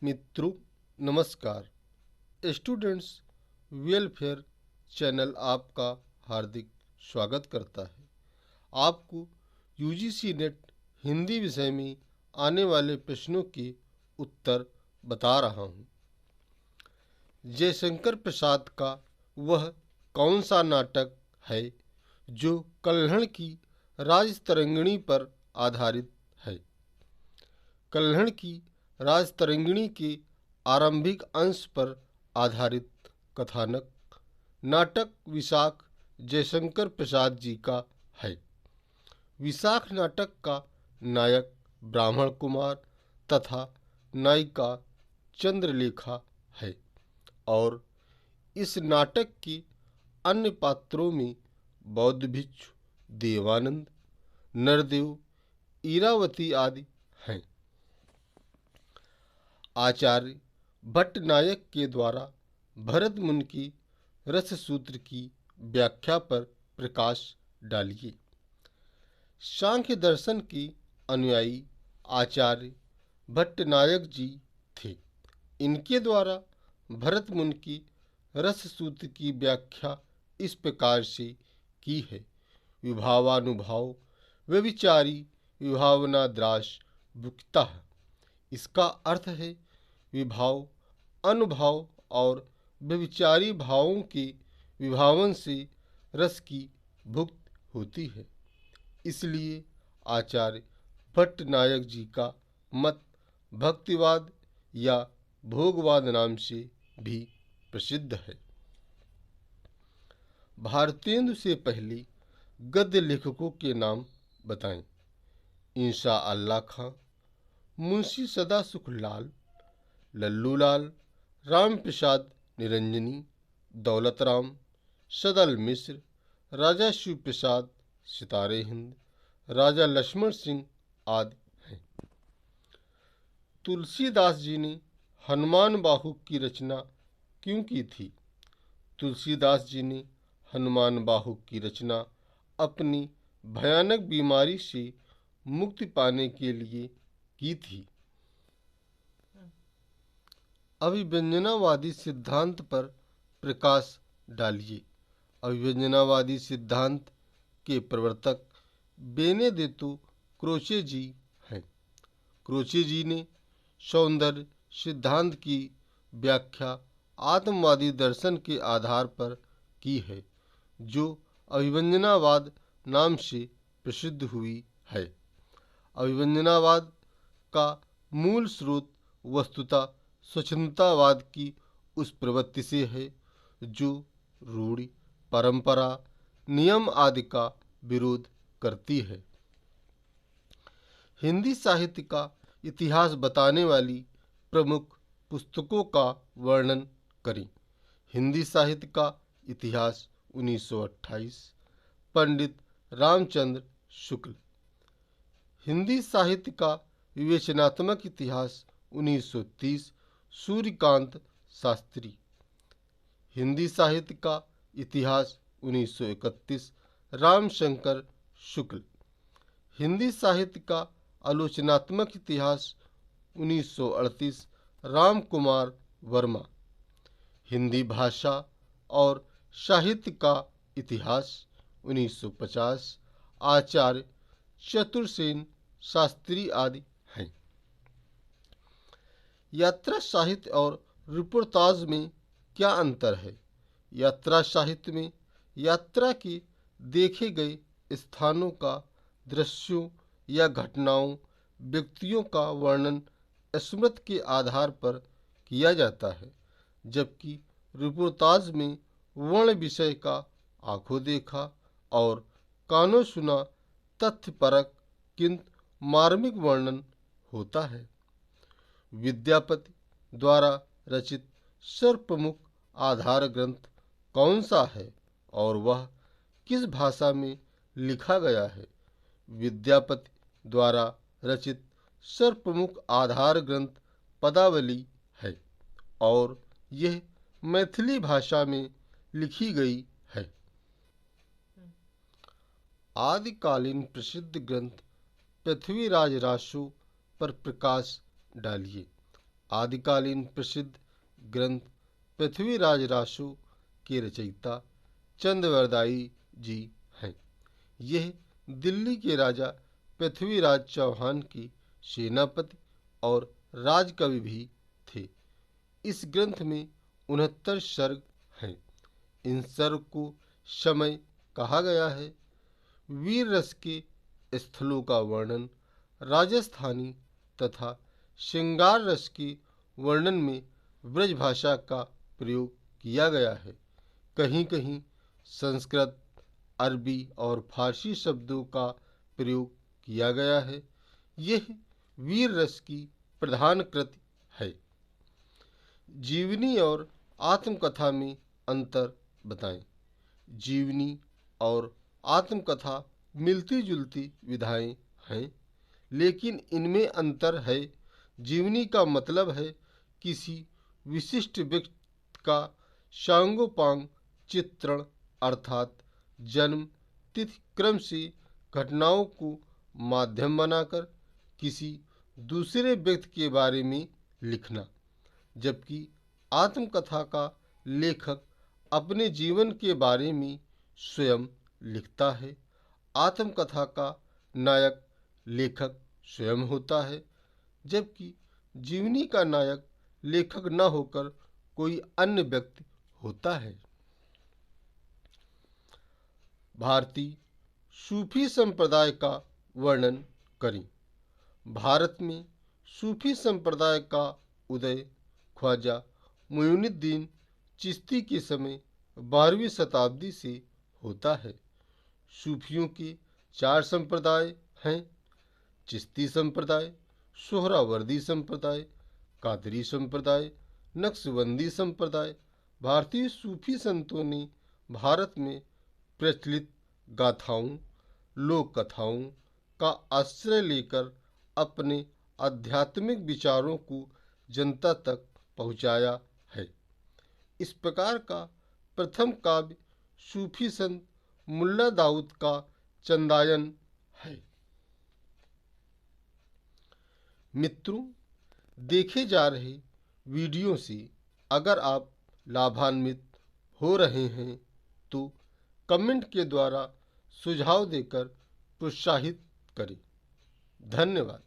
मित्रों नमस्कार। Students welfare channel आपका हार्दिक स्वागत करता है। आपको यूजीसी नेट हिंदी विषय में आने वाले प्रश्नों के उत्तर बता रहा हूँ। जयशंकर प्रसाद का वह कौन सा नाटक है जो कल्हड़ की राजतरंगिणी पर आधारित है? कल्हड़ की राजतरंगिणी के आरंभिक अंश पर आधारित कथानक नाटक विशाख जयशंकर प्रसाद जी का है। विशाख नाटक का नायक ब्राह्मण कुमार तथा नायिका चंद्रलेखा है और इस नाटक के अन्य पात्रों में बौद्ध भिक्षु देवानंद, नरदेव, इरावती आदि हैं। आचार्य भट्टनायक के द्वारा भरत मुनि की रस सूत्र की व्याख्या पर प्रकाश डालिए। सांख्य दर्शन के अनुयायी आचार्य भट्टनायक जी थे। इनके द्वारा भरत मुनि की रस सूत्र की व्याख्या इस प्रकार से की है: विभावानुभाव व्यभिचारी विभावनाद्राश भुक्ता। इसका अर्थ है विभाव, अनुभाव और व्यभिचारी भावों के विभावन से रस की भुक्त होती है। इसलिए आचार्य भट्टनायक जी का मत भक्तिवाद या भोगवाद नाम से भी प्रसिद्ध है। भारतेंदु से पहले गद्य लेखकों के नाम बताएं। इंशा अल्लाह खां, मुंशी सदा सुख लाल, लल्लू लाल, राम प्रसाद निरंजनी, दौलत राम, सदल मिश्र, राजा शिव प्रसाद, सितारे हिंद, राजा लक्ष्मण सिंह आदि हैं। तुलसीदास जी ने हनुमान बाहु की रचना क्यों की थी? तुलसीदास जी ने हनुमान बाहु की रचना अपनी भयानक बीमारी से मुक्ति पाने के लिए की थी। अभिव्यंजनावादी सिद्धांत पर प्रकाश डालिए। अभिव्यंजनावादी सिद्धांत के प्रवर्तक बेनेदेत्तो क्रोचे जी हैं। क्रोचे जी ने सौंदर्य सिद्धांत की व्याख्या आत्मवादी दर्शन के आधार पर की है, जो अभिव्यंजनावाद नाम से प्रसिद्ध हुई है। अभिव्यंजनावाद का मूल स्रोत वस्तुतः स्वच्छंदतावाद की उस प्रवृत्ति से है जो रूढ़ि, परंपरा, नियम आदि का विरोध करती है। हिंदी साहित्य का इतिहास बताने वाली प्रमुख पुस्तकों का वर्णन करें। हिंदी साहित्य का इतिहास 1928, पंडित रामचंद्र शुक्ल। हिंदी साहित्य का विवेचनात्मक इतिहास 1930, सूर्यकांत शास्त्री। हिंदी साहित्य का इतिहास 1931, रामशंकर शुक्ल। हिंदी साहित्य का आलोचनात्मक इतिहास 1938, राम कुमार वर्मा। हिंदी भाषा और साहित्य का इतिहास 1950, आचार्य चतुरसेन शास्त्री आदि हैं। यात्रा साहित्य और रिपोर्टाज में क्या अंतर है? यात्रा साहित्य में यात्रा के देखे गए स्थानों का, दृश्यों या घटनाओं, व्यक्तियों का वर्णन स्मृति के आधार पर किया जाता है, जबकि रिपोर्टाज में वर्ण विषय का आंखों देखा और कानों सुना तथ्यपरक किंतु मार्मिक वर्णन होता है। विद्यापति द्वारा रचित सर्वप्रमुख आधार ग्रंथ कौन सा है और वह किस भाषा में लिखा गया है? विद्यापति द्वारा रचित सर्वप्रमुख आधार ग्रंथ पदावली है और यह मैथिली भाषा में लिखी गई है। आदिकालीन प्रसिद्ध ग्रंथ पृथ्वीराज रासो पर प्रकाश डालिए। आदिकालीन प्रसिद्ध ग्रंथ पृथ्वीराज रासो के रचयिता चंद्रवरदाई जी हैं। यह दिल्ली के राजा पृथ्वीराज चौहान के सेनापति और राजकवि भी थे। इस ग्रंथ में 69 सर्ग हैं। इन सर्ग को समय कहा गया है। वीर रस के स्थलों का वर्णन राजस्थानी तथा श्रृंगार रस के वर्णन में ब्रज भाषा का प्रयोग किया गया है। कहीं कहीं संस्कृत, अरबी और फारसी शब्दों का प्रयोग किया गया है। यह वीर रस की प्रधान कृति है। जीवनी और आत्मकथा में अंतर बताएं। जीवनी और आत्मकथा मिलती जुलती विधाएं हैं, लेकिन इनमें अंतर है। जीवनी का मतलब है किसी विशिष्ट व्यक्ति का सांगोपांग चित्रण, अर्थात जन्म तिथि क्रम से घटनाओं को माध्यम बनाकर किसी दूसरे व्यक्ति के बारे में लिखना, जबकि आत्मकथा का लेखक अपने जीवन के बारे में स्वयं लिखता है। आत्मकथा का नायक लेखक स्वयं होता है, जबकि जीवनी का नायक लेखक न होकर कोई अन्य व्यक्ति होता है। भारतीय सूफी संप्रदाय का वर्णन करें। भारत में सूफी संप्रदाय का उदय ख्वाजा मुइनुद्दीन चिश्ती के समय 12वीं शताब्दी से होता है। सूफियों के 4 संप्रदाय हैं: चिश्ती संप्रदाय, सोहरावर्दी संप्रदाय, कादरी संप्रदाय, नक्शबंदी संप्रदाय। भारतीय सूफी संतों ने भारत में प्रचलित गाथाओं, लोक कथाओं का आश्रय लेकर अपने आध्यात्मिक विचारों को जनता तक पहुँचाया है। इस प्रकार का प्रथम काव्य सूफी संत मुल्ला दाऊद का चंदायन है। मित्रों, देखे जा रहे वीडियो से अगर आप लाभान्वित हो रहे हैं तो कमेंट के द्वारा सुझाव देकर प्रोत्साहित करें। धन्यवाद।